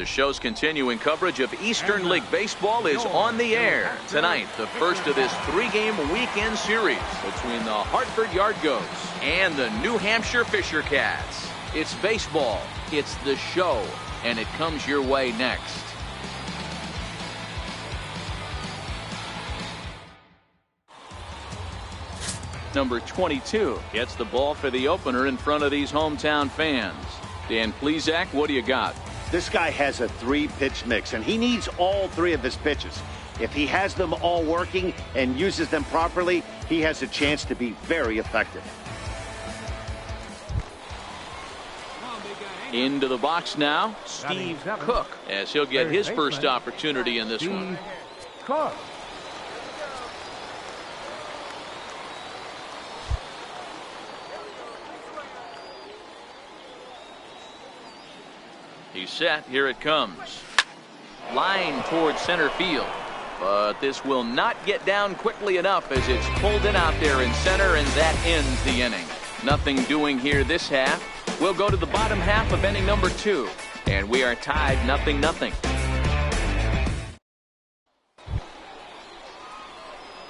The show's continuing coverage of Eastern League Baseball is on the air. Tonight, the first of this 3-game weekend series between the Hartford Yard Goats and the New Hampshire Fisher Cats. It's baseball, it's the show, and it comes your way next. Number 22 gets the ball for the opener in front of these hometown fans. Dan Plesac, what do you got? This guy has a 3-pitch mix, and he needs all 3 of his pitches. If he has them all working and uses them properly, he has a chance to be very effective. Into the box now, Steve Cook, as he'll get his first opportunity in this one. Cook. He's set. Here it comes. Line towards center field. But this will not get down quickly enough as it's pulled in out there in center, and that ends the inning. Nothing doing here this half. We'll go to the bottom half of inning number 2. And we are tied 0-0.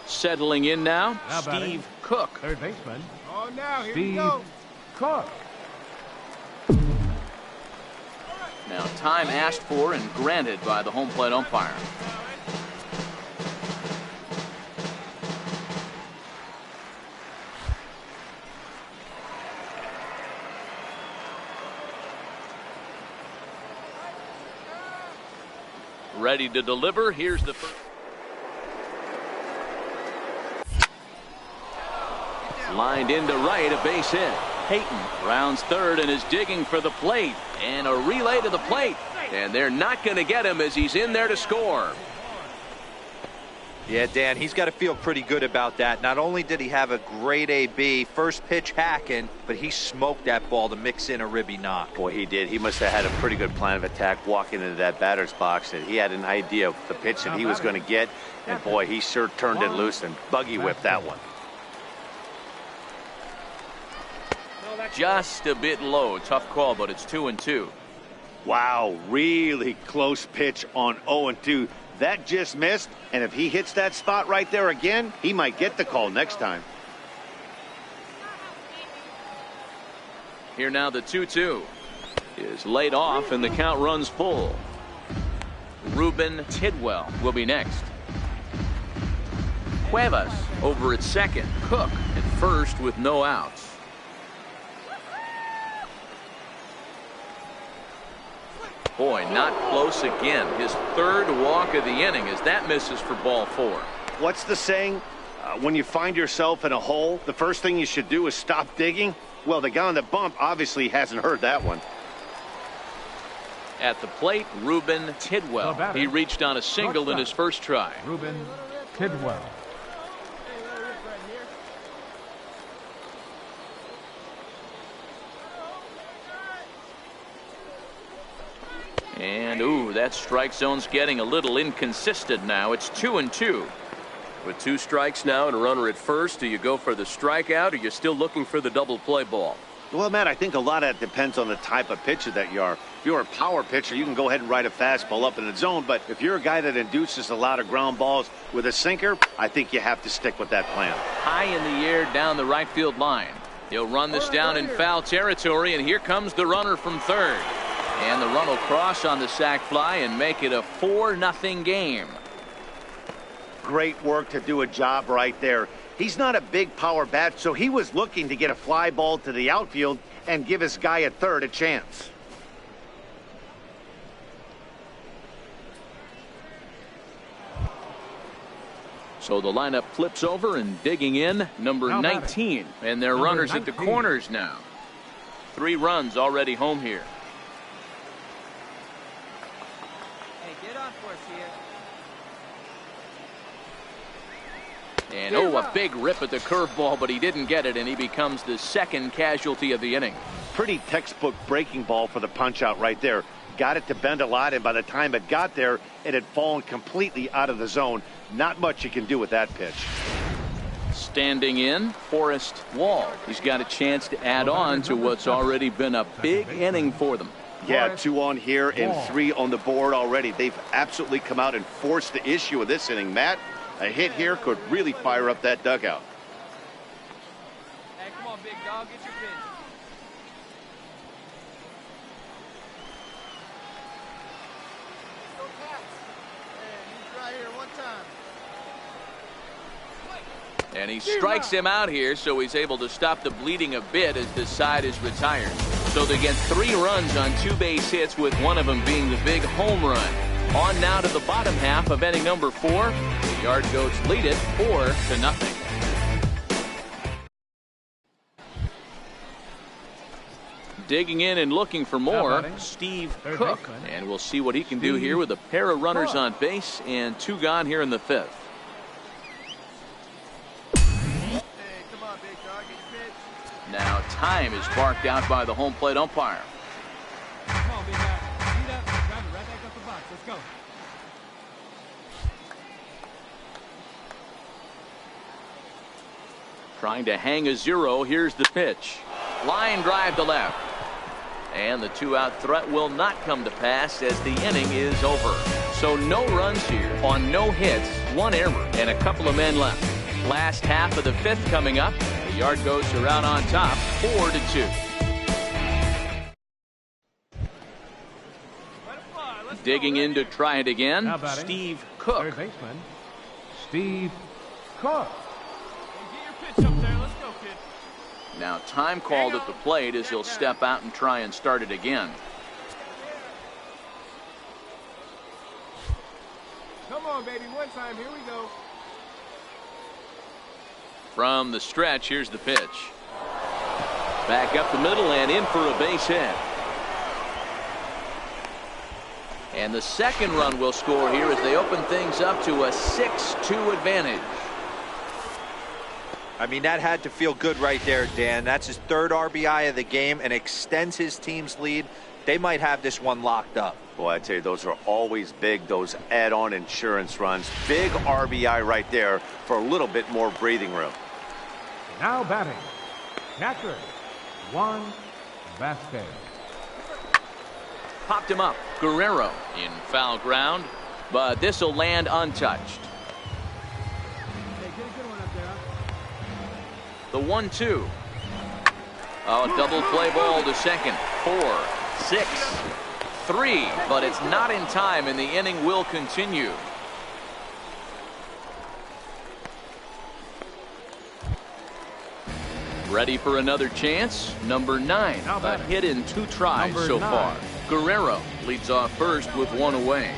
Settling in now, Steve Cook. Third baseman. Oh, now here we Steve go. Cook. Now time asked for and granted by the home plate umpire. Ready to deliver. Here's the first. Lined into right, a base hit. Peyton rounds third and is digging for the plate, and a relay to the plate, and they're not going to get him as he's in there to score. Yeah, Dan, he's got to feel pretty good about that. Not only did he have a great AB, first pitch hacking, but he smoked that ball to mix in a ribby knock. Boy, he did. He must have had a pretty good plan of attack walking into that batter's box, and he had an idea of the pitch that he was going to get, and boy, he sure turned it loose and buggy whipped that one. Just a bit low. Tough call, but it's 2-2. Wow, really close pitch on 0-2. That just missed, and if he hits that spot right there again, he might get the call next time. Here now the 2-2 is laid off, and the count runs full. Ruben Tidwell will be next. Cuevas over at second. Cook at first with no outs. Boy, not close again. His third walk of the inning as that misses for ball 4. What's the saying? When you find yourself in a hole, the first thing you should do is stop digging. Well, the guy on the bump obviously hasn't heard that one. At the plate, Ruben Tidwell. He reached on a single in his first try. Ruben Tidwell. And, ooh, that strike zone's getting a little inconsistent now. It's 2-2. With 2 strikes now and a runner at first, do you go for the strikeout, or you're still looking for the double play ball? Well, Matt, I think a lot of that depends on the type of pitcher that you are. If you're a power pitcher, you can go ahead and ride a fastball up in the zone. But if you're a guy that induces a lot of ground balls with a sinker, I think you have to stick with that plan. High in the air down the right field line. He'll run this down in foul territory, and here comes the runner from third. And the run will cross on the sac fly and make it a 4-0 game. Great work to do a job right there. He's not a big power bat, so he was looking to get a fly ball to the outfield and give his guy at third a chance. So the lineup flips over, and digging in, number 19. And their runners at the corners now. 3 runs already home here. And oh, a big rip at the curveball, but he didn't get it, and he becomes the second casualty of the inning. Pretty textbook breaking ball for the punch out right there. Got it to bend a lot, and by the time it got there, it had fallen completely out of the zone. Not much you can do with that pitch. Standing in, Forrest Wall. He's got a chance to add on to what's already been a big inning for them. Yeah, 2 on here and 3 on the board already. They've absolutely come out and forced the issue of this inning, Matt. A hit here could really fire up that dugout. Hey, come on, big dog, get your pitch. Go Cats. Hey, he's right here one time. And he strikes him out here, so he's able to stop the bleeding a bit as this side is retired. So they get 3 runs on 2 base hits, with one of them being the big home run. On now to the bottom half of inning number 4. The Yard Goats lead it 4-0. Digging in and looking for more, Steve Cook. And we'll see what he can do here with a pair of runners on base and 2 gone here in the 5th. Now time is barked out by the home plate umpire. Come on, big guy. Beat up. Drive it right back up the box. Let's go. Trying to hang a 0. Here's the pitch. Line drive to left. And the 2-out threat will not come to pass as the inning is over. So no runs here on no hits, 1 error, and a couple of men left. Last half of the 5th coming up. The Yard Goats are out on top, 4-2. Digging in to try it again, Steve Cook. Third baseman, Steve Cook. Hey, get your pitch up there. Let's go, kid. Now time called at the plate as he'll step out and try and start it again. Come on, baby. One time. Here we go. From the stretch, here's the pitch. Back up the middle and in for a base hit. And the second run will score here as they open things up to a 6-2 advantage. I mean, that had to feel good right there, Dan. That's his 3rd RBI of the game and extends his team's lead. They might have this one locked up. Boy, I tell you, those are always big, those add-on insurance runs. Big RBI right there for a little bit more breathing room. Now batting, catcher, Juan Vasquez. Popped him up. Guerrero in foul ground, but this will land untouched. Hey, get a good one up there. The 1-2. Oh, double play ball to second. 4, 6, 3, but it's not in time, and the inning will continue. Ready for another chance? Number 9. A hit in 2 tries so far. Guerrero leads off first with 1 away.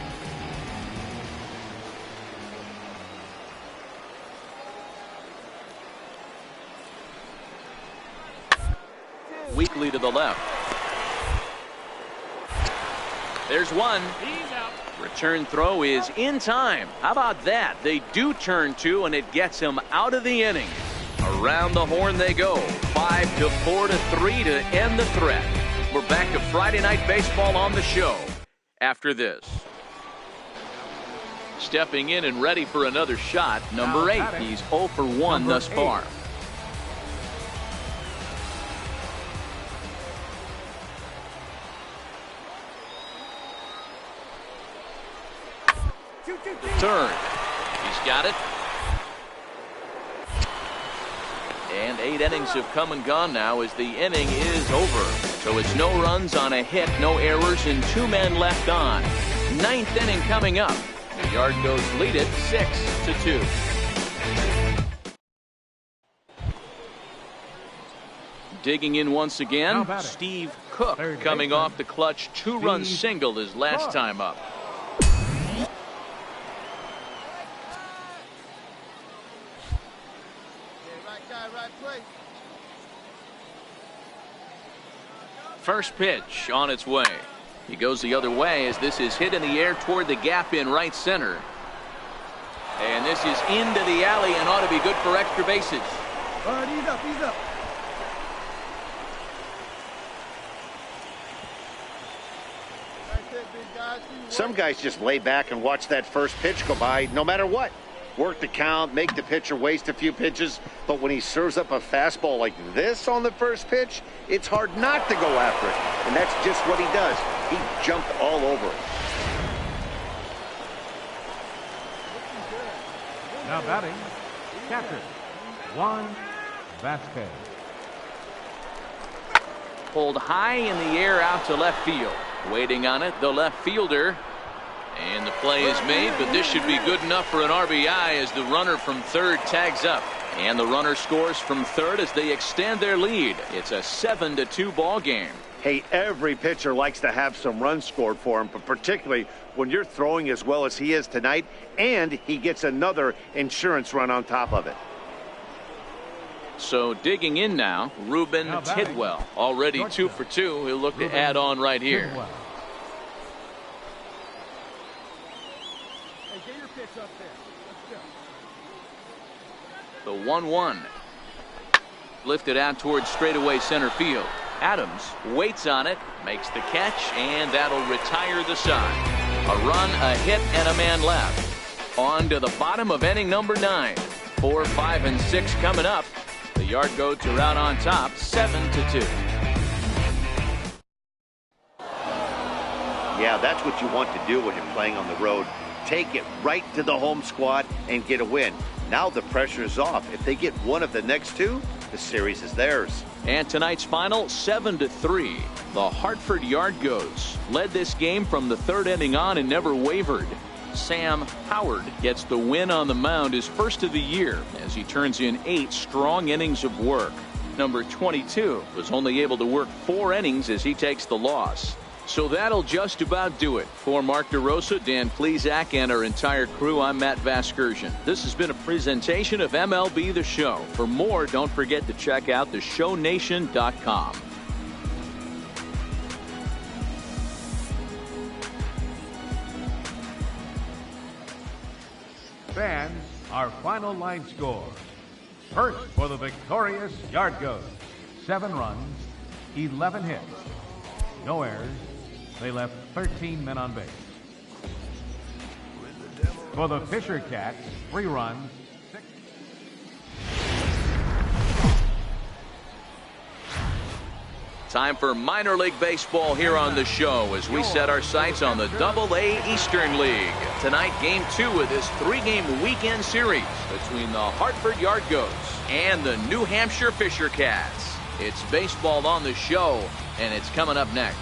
Weakly to the left. There's 1. Return throw is in time. How about that? They do turn 2, and it gets him out of the inning. Around the horn they go. 5-4-3 to end the threat. We're back to Friday Night Baseball on the show after this. Stepping in and ready for another shot, number 8. He's 0 for 1 thus far. Third. He's got it. And 8 innings have come and gone now as the inning is over. So it's no runs on a hit, no errors, and 2 men left on. 9th inning coming up. The Yard Goats lead it 6-2. Digging in once again, Steve Cook coming off the clutch 2-run single his last time up. First pitch on its way. He goes the other way as this is hit in the air toward the gap in right center. And this is into the alley and ought to be good for extra bases. All right, ease up, ease up. Some guys just lay back and watch that first pitch go by no matter what. work the count, make the pitcher waste a few pitches. But when he serves up a fastball like this on the first pitch, it's hard not to go after it. And that's just what he does. He jumped all over it. Now batting, catcher, Juan Vasquez. Pulled high in the air out to left field. Waiting on it, the left fielder. And the play is made, but this should be good enough for an RBI as the runner from third tags up. And the runner scores from third as they extend their lead. It's a 7-2 ball game. Hey, every pitcher likes to have some runs scored for him, but particularly when you're throwing as well as he is tonight, and he gets another insurance run on top of it. So digging in now, Ruben Tidwell, already 2 for 2. He'll look to add on right here. Tidwell. Hey, get your pitch up there. Let's go. The 1-1. Lifted out towards straightaway center field. Adams waits on it, makes the catch, and that'll retire the side. A run, a hit, and a man left. On to the bottom of inning number 9. 4, 5, and 6 coming up. The Yard Goats are out on top, 7-2. Yeah, that's what you want to do when you're playing on the road. Take it right to the home squad and get a win. Now the pressure is off. If they get one of the next 2, the series is theirs. And tonight's final, 7-3. The Hartford Yard Goats led this game from the 3rd inning on and never wavered. Sam Howard gets the win on the mound, his first of the year, as he turns in 8 strong innings of work. Number 22 was only able to work 4 innings as he takes the loss. So that'll just about do it. For Mark DeRosa, Dan Plesac, and our entire crew, I'm Matt Vasgersian. This has been a presentation of MLB The Show. For more, don't forget to check out theshownation.com. Fans, our final line score. First for the victorious Yard Goats. 7 runs, 11 hits, no errors. They left 13 men on base. For the Fisher Cats, 3 runs, 6. Time for minor league baseball here on the show as we set our sights on the AA Eastern League. Tonight, game 2 of this 3-game weekend series between the Hartford Yard Goats and the New Hampshire Fisher Cats. It's baseball on the show, and it's coming up next.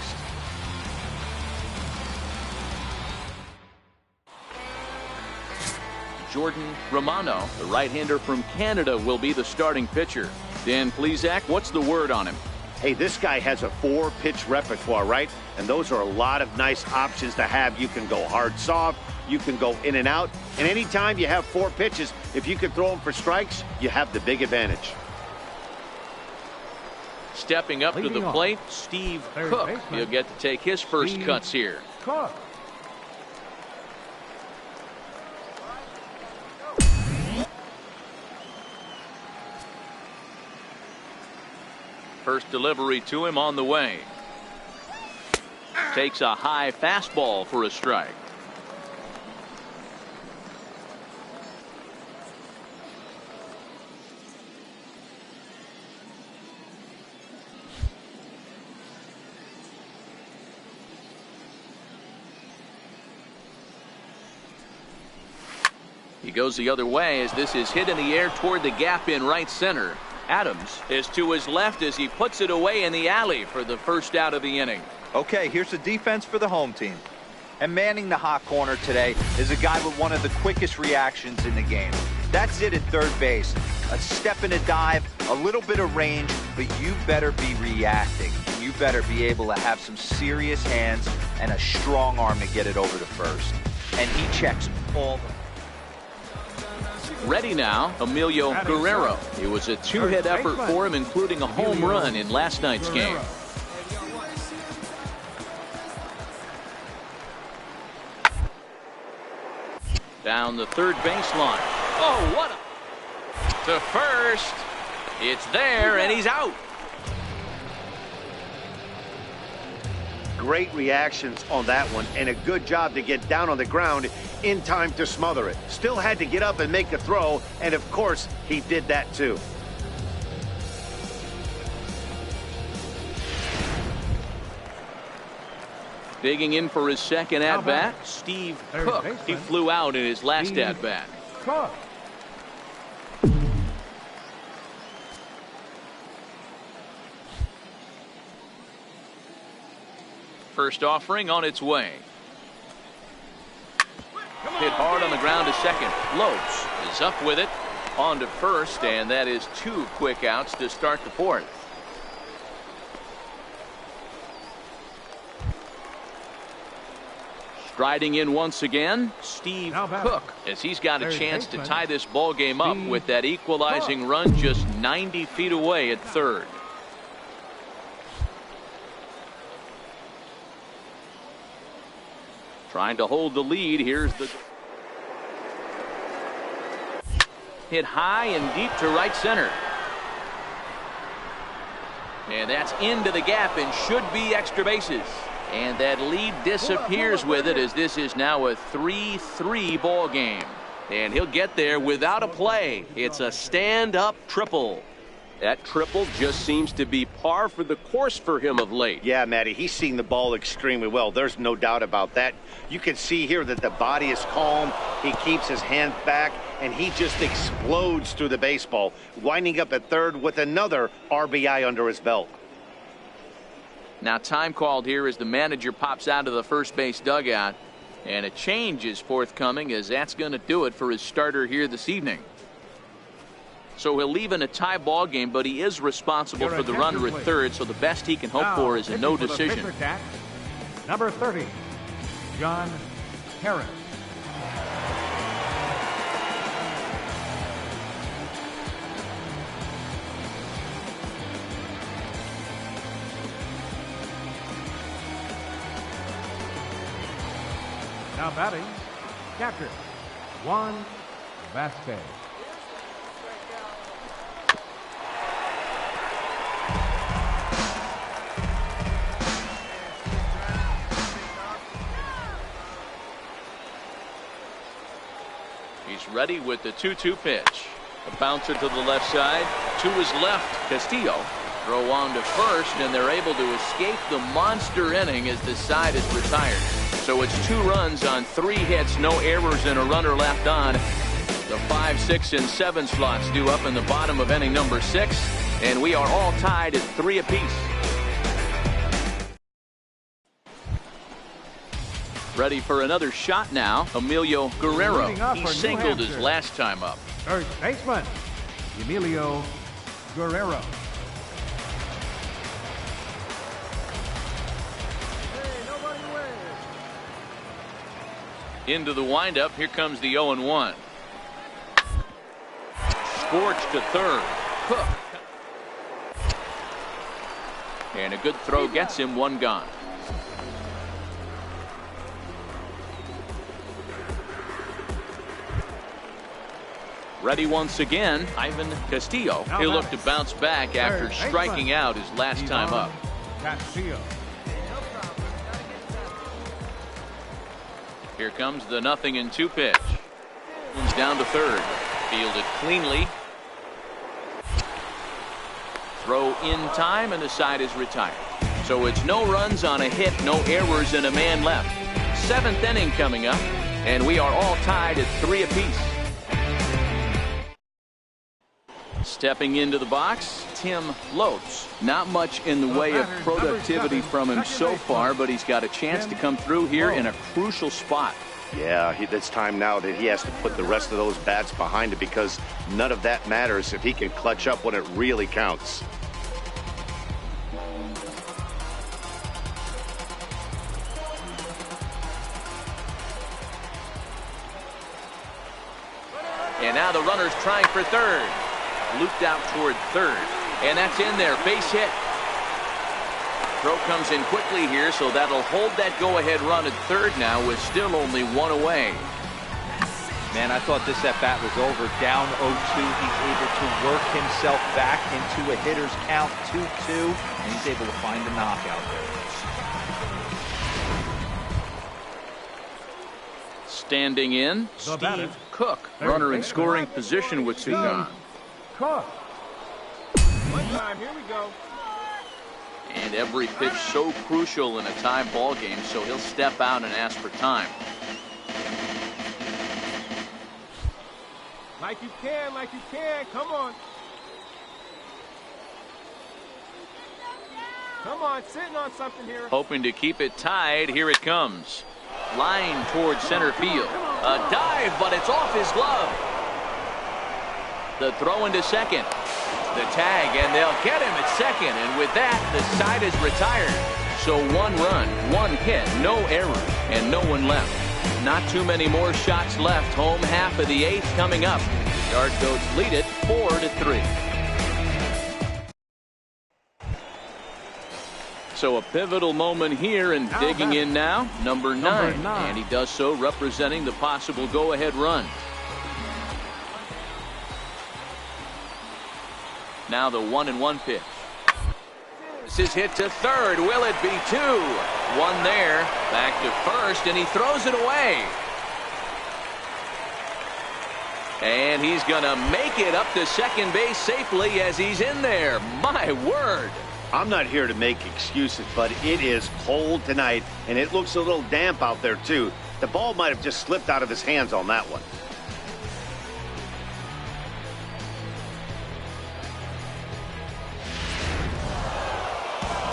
Jordan Romano, the right-hander from Canada, will be the starting pitcher. Dan Plesac, what's the word on him? Hey, this guy has a 4-pitch repertoire, right? And those are a lot of nice options to have. You can go hard, soft. You can go in and out. And anytime you have 4 pitches, if you can throw them for strikes, you have the big advantage. Stepping up to the plate, Steve Cook. He'll get to take his first cuts here. Cook. First delivery to him on the way. Takes a high fastball for a strike. He goes the other way as this is hit in the air toward the gap in right center. Adams is to his left as he puts it away in the alley for the first out of the inning. Okay, here's the defense for the home team. And manning the hot corner today is a guy with one of the quickest reactions in the game. That's it at third base. A step and a dive, a little bit of range, but you better be reacting. You better be able to have some serious hands and a strong arm to get it over to first. And he checks all the... Ready now, Emilio Guerrero. It was a 2-hit effort for him, including a home run in last night's game. Down the third baseline. Oh, what a... To first. It's there, and he's out. Great reactions on that one, and a good job to get down on the ground in time to smother it. Still had to get up and make the throw, and of course, he did that too. Digging in for his second at-bat, Steve Cook. He flew out in his last at-bat. First offering on its way. Hit hard on the ground to second. Lopes is up with it. On to first, and that is 2 quick outs to start the fourth. Striding in once again, Steve Cook, as he's got a chance to tie this ball game up with that equalizing run just 90 feet away at third. Trying to hold the lead. Here's the hit high and deep to right center. And that's into the gap and should be extra bases. And that lead disappears with it, as this is now a 3-3 ball game. And he'll get there without a play. It's a stand-up triple. That triple just seems to be par for the course for him of late. Yeah, Matty, he's seeing the ball extremely well. There's no doubt about that. You can see here that the body is calm. He keeps his hand back, and he just explodes through the baseball, winding up at third with another RBI under his belt. Now time called here as the manager pops out of the first base dugout, and a change is forthcoming, as that's going to do it for his starter here this evening. So he'll leave in a tie ball game, but he is responsible for the runner at third, so the best he can hope for is a no decision. Number 30, John Harris. Now batting, catcher, Juan Vasquez. He's ready with the 2-2 pitch. A bouncer to the left side. To his left, Castillo. Throw on to first, and they're able to escape the monster inning as the side is retired. So it's 2 runs on 3 hits, no errors, and a runner left on. The 5, 6, and 7 slots due up in the bottom of inning number 6, and we are all tied at 3 apiece. Ready for another shot now, Emilio Guerrero. He singled his last time up. Third baseman, Emilio Guerrero. Into the windup, here comes the 0-1. Scorched to third. Cook. And a good throw gets him 1 gone. Ready once again, Ivan Castillo. He'll look to bounce back after striking out his last time up. Castillo. Here comes the 0-2 pitch. Moves down to third. Fielded cleanly. Throw in time, and the side is retired. So it's no runs on a hit, no errors, and a man left. 7th inning coming up, and we are all tied at 3 apiece. Stepping into the box, Tim Lopes. Not much in the way of productivity from him so far, but he's got a chance to come through here in a crucial spot. Yeah, it's time now that he has to put the rest of those bats behind it, because none of that matters if he can clutch up when it really counts. And now the runner's trying for third. Looped out toward third, and that's in there. Base hit. Throw comes in quickly here, so that'll hold that go-ahead run at third now with still only 1 away. Man, I thought this at-bat was over. Down 0-2, he's able to work himself back into a hitter's count, 2-2, and he's able to find a knockout there. Standing in, Steve Cook, runner in scoring position with 2 gone. Cook. One time, here we go. And every pitch so crucial in a tie ball game, so he'll step out and ask for time. Like you can, come on. Come on, sitting on something here. Hoping to keep it tied. Here it comes. Line towards center field. A dive, but it's off his glove. The throw into second. The tag, and they'll get him at second. And with that, the side is retired. So 1 run, 1 hit, no errors, and no one left. Not too many more shots left. Home half of the 8th coming up. Yard Goats lead it 4-3. So a pivotal moment here, and digging in now, number 9. And he does so representing the possible go-ahead run. Now the 1-1 pitch. This is hit to third. Will it be 2? 1 there. Back to first, and he throws it away. And he's going to make it up to second base safely as he's in there. My word. I'm not here to make excuses, but it is cold tonight, and it looks a little damp out there, too. The ball might have just slipped out of his hands on that one.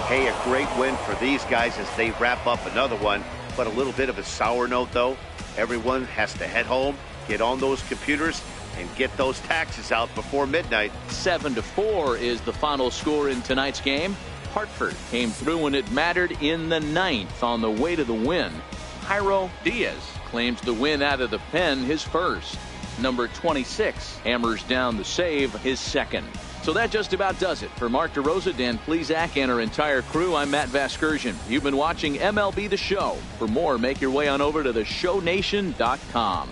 Hey, a great win for these guys as they wrap up another one, but a little bit of a sour note, though. Everyone has to head home, get on those computers, and get those taxes out before midnight. 7-4 is the final score in tonight's game. Hartford came through when it mattered in the 9th on the way to the win. Jairo Diaz claims the win out of the pen, his first. Number 26 hammers down the save, his second. So that just about does it. For Mark DeRosa, Dan Plesac, and our entire crew, I'm Matt Vasgersian. You've been watching MLB The Show. For more, make your way on over to theshownation.com.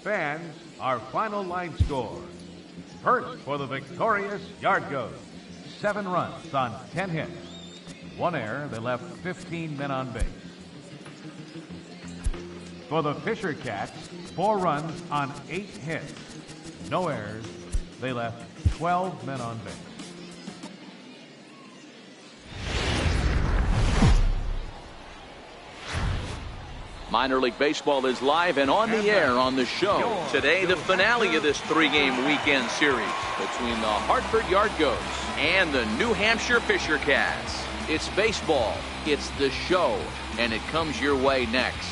Fans, our final line score. First for the victorious Yard Goats. 7 runs on 10 hits. 1 error, they left 15 men on base. For the Fisher Cats, 4 runs on 8 hits. No errors, they left 12 men on base. Minor League Baseball is live and on the air on the show. Today, the finale of this 3-game weekend series between the Hartford Yard Goats and the New Hampshire Fisher Cats. It's baseball, it's the show, and it comes your way next.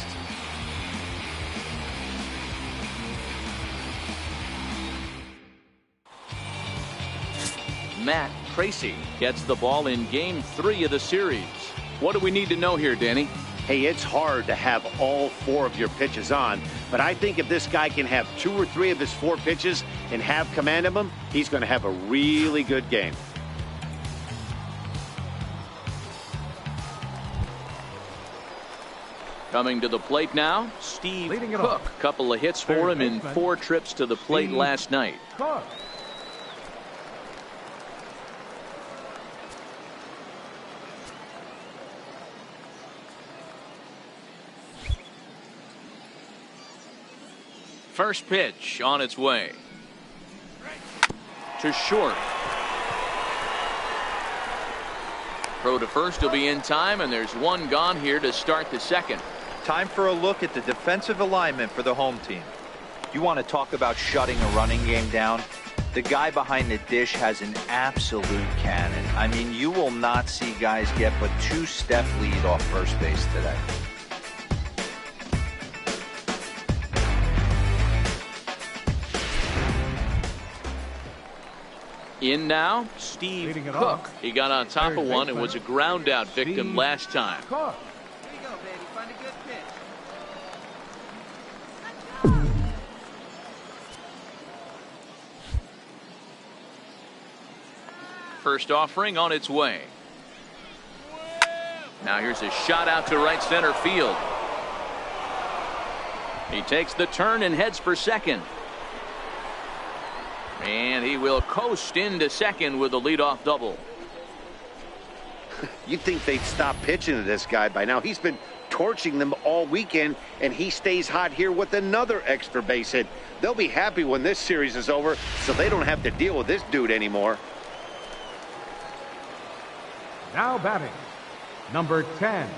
Matt Tracy gets the ball in Game 3 of the series. What do we need to know here, Danny? Hey, it's hard to have all 4 of your pitches on, but I think if this guy can have 2 or 3 of his 4 pitches and have command of them, he's going to have a really good game. Coming to the plate now, Steve Cook. Couple of hits for him in 4 trips to the plate last night. Cook. First pitch on its way. To short. Throw to first will be in time, and there's 1 gone here to start the second. Time for a look at the defensive alignment for the home team. You want to talk about shutting a running game down? The guy behind the dish has an absolute cannon. I mean, you will not see guys get but 2-step lead off first base today. In now, Steve Cook. He got on top of one and was a ground out victim last time. Here you go, baby. Find a good pitch. First offering on its way. Now here's a shot out to right center field. He takes the turn and heads for second. And he will coast into second with a leadoff double. You'd think they'd stop pitching to this guy by now. He's been torching them all weekend, and he stays hot here with another extra base hit. They'll be happy when this series is over, so they don't have to deal with this dude anymore. Now batting, number 10.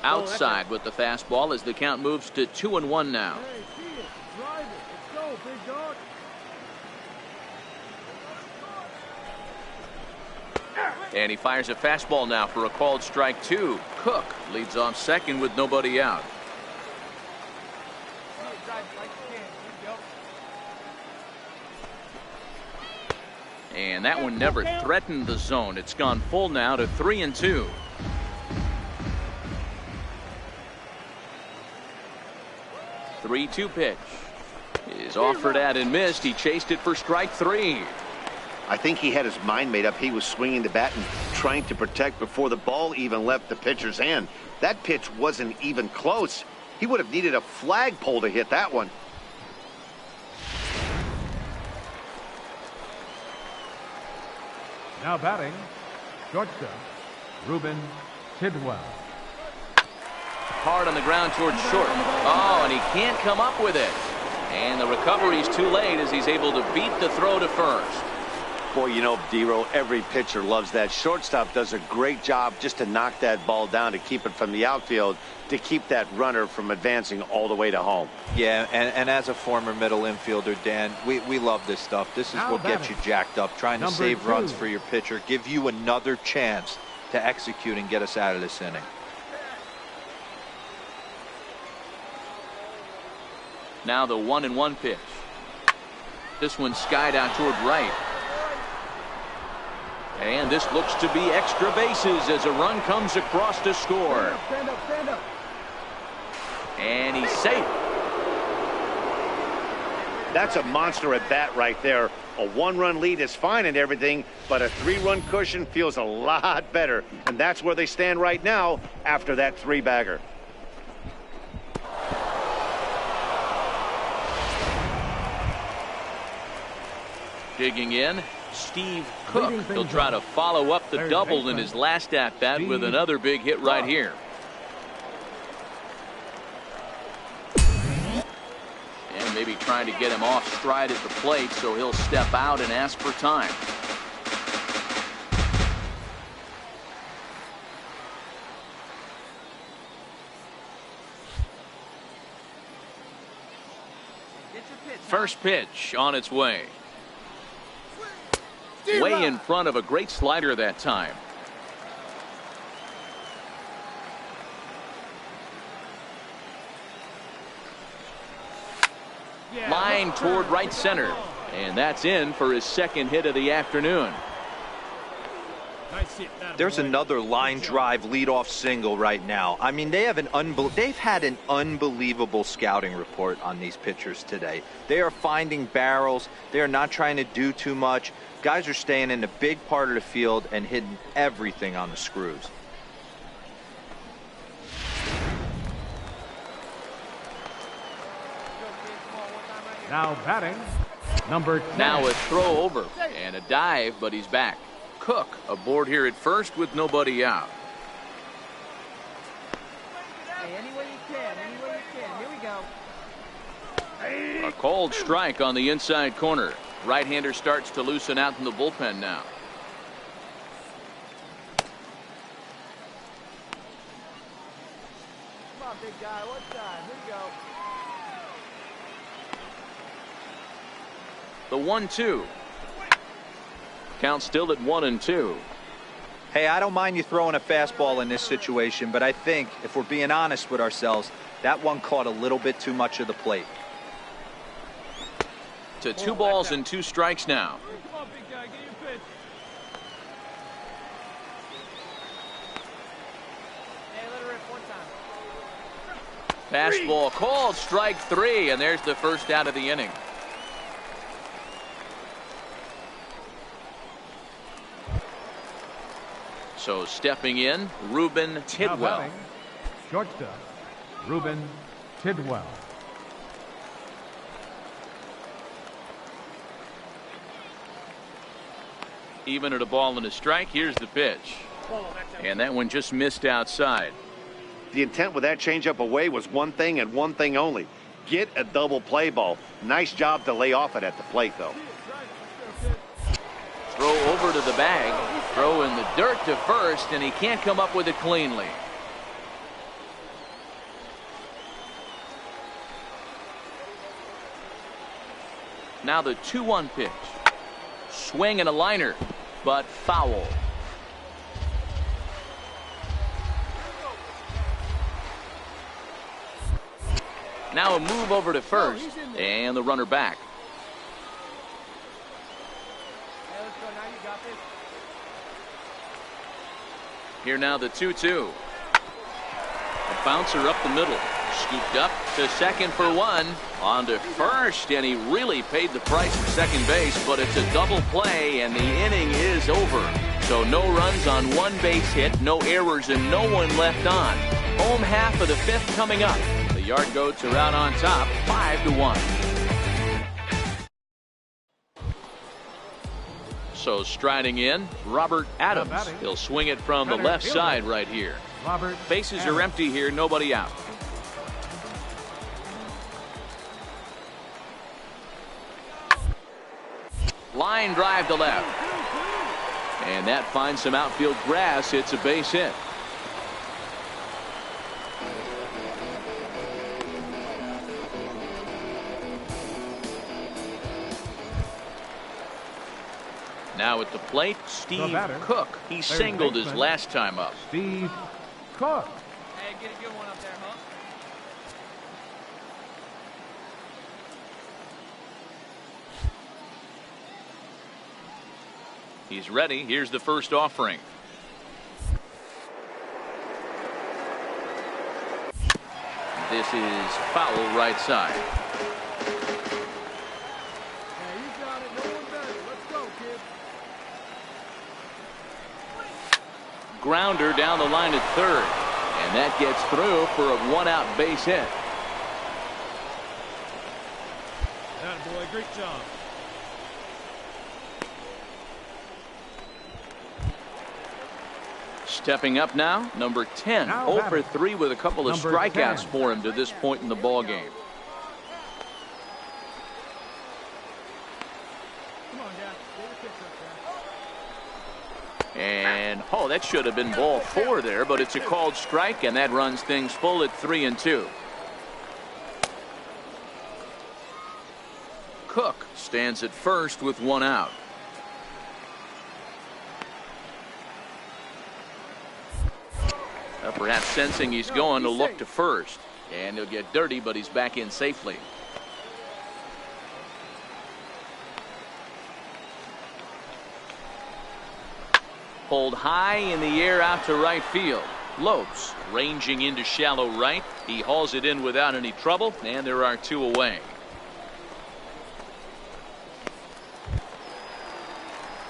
Outside with the fastball as the count moves to 2-1 now. Hey, see it. Drive it. Let's go, big dog. And he fires a fastball now for a called strike 2. Cook leads off second with nobody out. And that one never threatened the zone. It's gone full now to 3-2. The 3-2 pitch is offered at and missed. He chased it for strike 3. I think he had his mind made up. He was swinging the bat and trying to protect before the ball even left the pitcher's hand. That pitch wasn't even close. He would have needed a flagpole to hit that one. Now batting, shortstop, Ruben Tidwell. Hard on the ground towards short. Oh, and he can't come up with it. And the recovery's too late as he's able to beat the throw to first. Boy, you know, D-Row, every pitcher loves that. Shortstop does a great job just to knock that ball down, to keep it from the outfield, to keep that runner from advancing all the way to home. Yeah, and as a former middle infielder, Dan, we love this stuff. This is what gets you jacked up, trying to save runs for your pitcher, give you another chance to execute and get us out of this inning. Now the 1-1 pitch. This one skied out toward right. And this looks to be extra bases as a run comes across to score. Stand up, stand up. And he's safe. That's a monster at bat right there. A 1-run lead is fine and everything, but a 3-run cushion feels a lot better. And that's where they stand right now after that 3-bagger. Digging in, Steve Cook. He'll try to follow up the double in his last at-bat with another big hit right here. And maybe trying to get him off stride at the plate, so he'll step out and ask for time. First pitch on its way. Way in front of a great slider that time. Line toward right center. And that's in for his second hit of the afternoon. There's another line drive leadoff single right now. I mean, they've had an unbelievable scouting report on these pitchers today. They are finding barrels. They are not trying to do too much. Guys are staying in the big part of the field and hitting everything on the screws. Now batting, number 10. Now a throw over and a dive, but he's back. Cook aboard here at first with nobody out. Hey, any way you can, any way you can. Here we go. A cold strike on the inside corner. Right-hander starts to loosen out in the bullpen now. Come on, big guy. One time. Here we go. The 1-2. Count still at 1-2. Hey, I don't mind you throwing a fastball in this situation, but I think, if we're being honest with ourselves, that one caught a little bit too much of the plate. To 2 balls and 2 strikes now. Come on, big guy. Get your pitch. Hey, let her rip one time. Fastball called strike 3, and there's the first out of the inning. So stepping in, Ruben Now Tidwell. batting, shortstop, Ruben Tidwell. Even at a ball and a strike, here's the pitch. And that one just missed outside. The intent with that changeup away was one thing and one thing only. Get a double play ball. Nice job to lay off it at the plate, though. Throw over to the bag. Throw in the dirt to first, and he can't come up with it cleanly. Now the 2-1 pitch. Swing and a liner, but foul. Now a move over to first, and the runner back. Here now the 2-2. A bouncer up the middle. Scooped up to second for one. On to first, and he really paid the price for second base, but it's a double play, and the inning is over. So no runs on one base hit, no errors, and no one left on. Home half of the fifth coming up. The Yard Goats are out on top, 5-1. So striding in, Robert Adams. He'll swing it from the left side right here. Bases are empty here, nobody out. Line drive to left. And that finds some outfield grass. It's a base hit. Now at the plate, Steve Cook. He singled his last time up. Steve Cook. Hey, get a good one up there, huh? He's ready. Here's the first offering. This is foul right side. Hey, you got it. No one better. Let's go, kid. Grounder down the line at third. And that gets through for a one-out base hit. That boy, great job. Stepping up now, number 10. 0 for 3 with a couple of strikeouts for him to this point in the ball game. Come on, guys. Get your kicks up there. And, oh, that should have been ball 4 there, but it's a called strike, and that runs things full at 3-2. Cook stands at first with one out. Perhaps sensing he's going to look to first. And he'll get dirty, but he's back in safely. Pulled high in the air out to right field. Lopes ranging into shallow right. He hauls it in without any trouble, and there are 2 away.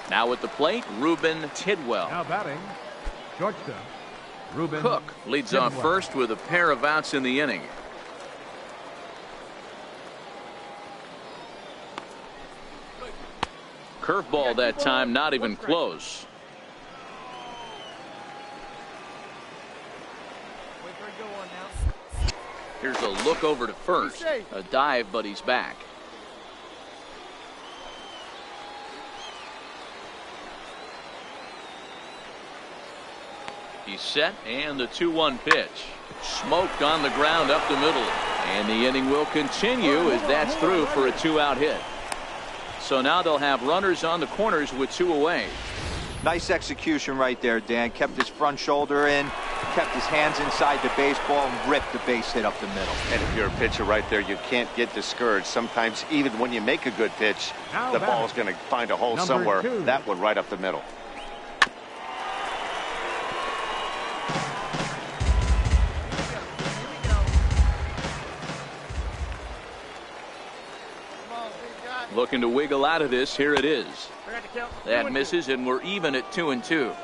Now at the plate, Ruben Tidwell. Now batting, shortstop. Ruben Cook leads Tidwell. off first with a pair of outs in the inning. Curveball that time, not even close. Wait for it to go on now. Here's a look over to first. A dive, but he's back. He's set, and the 2-1 pitch. Smoked on the ground up the middle. And the inning will continue as that's through for a 2-out hit. So now they'll have runners on the corners with 2 away. Nice execution right there, Dan. Kept his front shoulder in, kept his hands inside the baseball, and ripped the base hit up the middle. And if you're a pitcher right there, you can't get discouraged. Sometimes even when you make a good pitch, the ball is going to find a hole somewhere. 2. That one right up the middle. Looking to wiggle out of this. Here it is. That misses, and we're even at 2-2.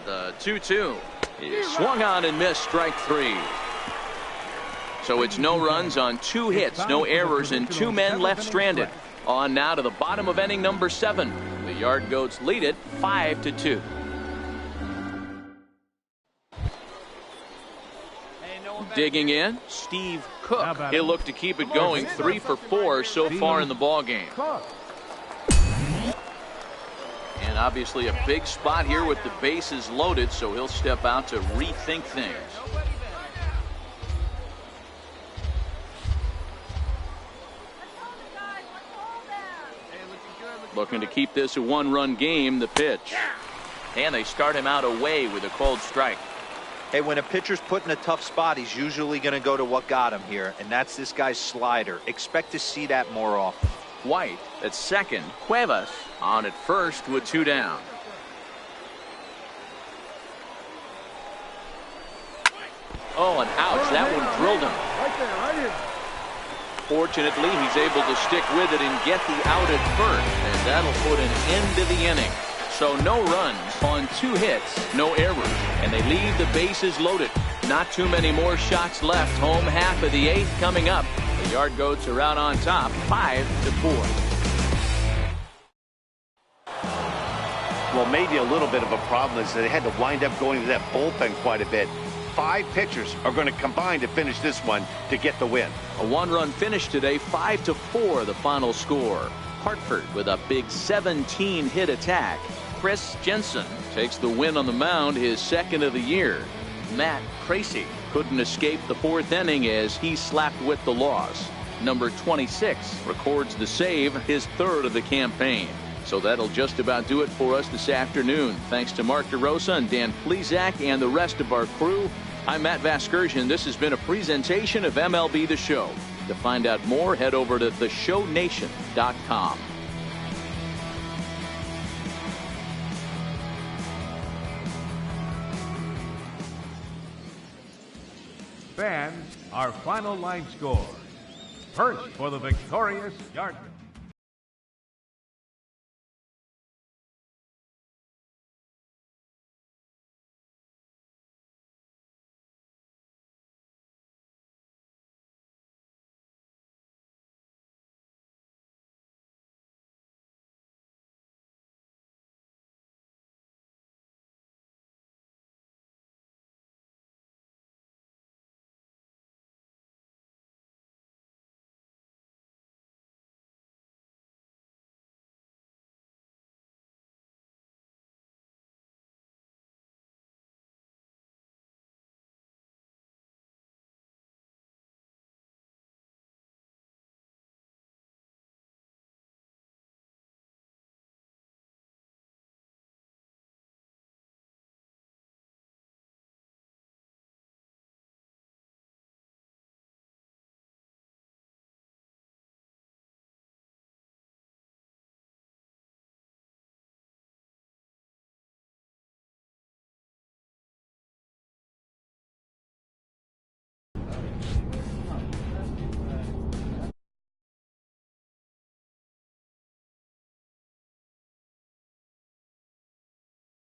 The 2-2 is swung on and missed, strike 3. So it's no runs on 2 hits, no errors, and 2 men left stranded. On now to the bottom of inning number 7. The Yard Goats lead it 5-2. Digging in, Steve Cook. He'll look to keep it going. 3 for 4 so far in the ball game. And obviously a big spot here with the bases loaded, so he'll step out to rethink things. Looking to keep this a 1-run game. The pitch. And they start him out away with a cold strike. Hey, when a pitcher's put in a tough spot, he's usually going to go to what got him here, and that's this guy's slider. Expect to see that more often. White at second. Cuevas on at first with 2 down. Oh, and ouch. That one drilled him. Right there, right here. Fortunately, he's able to stick with it and get the out at first, and that'll put an end to the inning. So no runs on 2 hits, no errors, and they leave the bases loaded. Not too many more shots left. Home half of the 8th coming up. The Yard Goats are out on top, 5-4. Well, maybe a little bit of a problem is that they had to wind up going to that bullpen quite a bit. 5 pitchers are going to combine to finish this one to get the win. A 1-run finish today, 5-4 the final score. Hartford with a big 17-hit attack. Chris Jensen takes the win on the mound, his 2nd of the year. Matt Tracy couldn't escape the 4th inning as he slapped with the loss. Number 26 records the save, his 3rd of the campaign. So that'll just about do it for us this afternoon. Thanks to Mark DeRosa and Dan Plesac and the rest of our crew. I'm Matt Vasgersian. This has been a presentation of MLB The Show. To find out more, head over to theshownation.com. Fans, our final line score. First for the victorious Yard Goats.